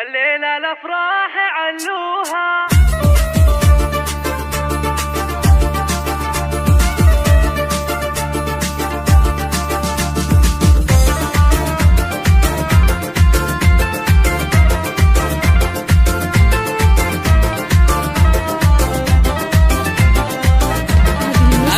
الليلة الأفراح علوها.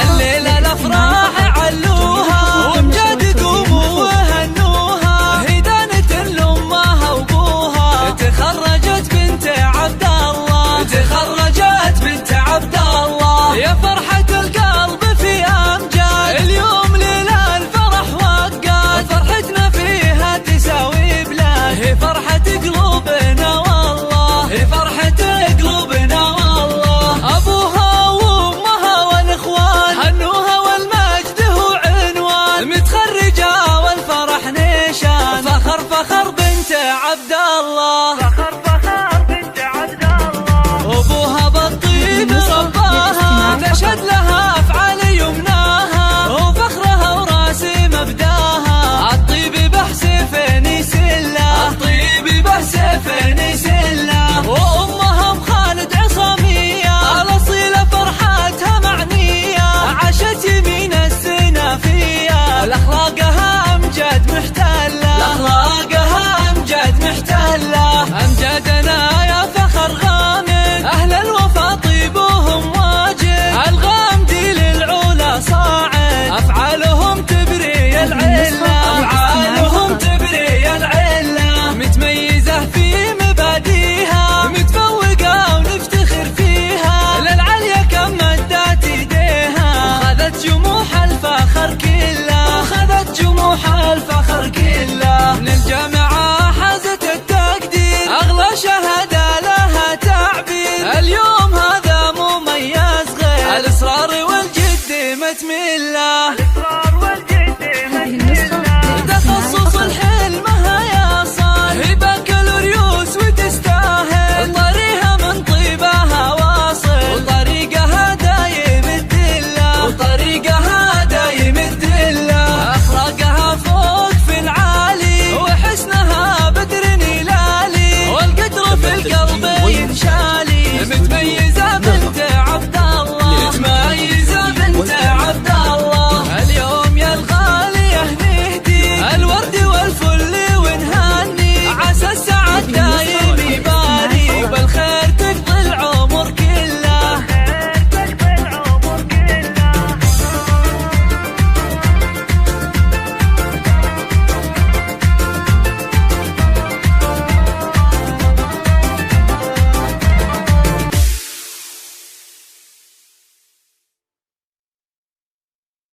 الليلة الأفراح علوها وامجاد قوموا وهنوها، هدانة لأمها وأبوها تخرجت بنت عبد الله، تخرجت بنت عبد الله. يا فرحة القلب في أمجاد، اليوم ليلة الفرح وقاد، فرحتنا فيها تساوي بلاد، هي فرحة قلوبنا والله، هي فرحة قلوبنا والله. أبوها وأمها والإخوان هنوها والمجد هو عنوان، متخرجة والفرح نيشان، فخر فخر بنت عبد الله، فخر فخر بنت عبد الله. أبوها بالطيب رباها، تشهد لها أفعال يمناها، وفخرها وراسي مبداها، الطيب بحسفين يسله، الطيب بحسفين يسله. وأمها بخالد عصامية، الأصيلة فرحتها معنية، عاشت يمين السنافية، لأخلاقها أمجاد محتلة، لأخلاقها أمجاد محتلة. أمجادنا يا فخر غامد، أهل الوفا طيبهم واجد، الغامدي للعلا صاعد، أفعالهم تبري العلة، أفعالهم تبري العلة. متميزة في مباديها، متفوقة ونفتخر فيها، للعليا كم مدت ايديها، وخذت جموح الفخر كله، وخذت جموح الفخر كله. من الجامعة حازت التقدير، أغلى شهادة لها تعبير، اليوم هذا مميز غير، الإصرار والجد متميز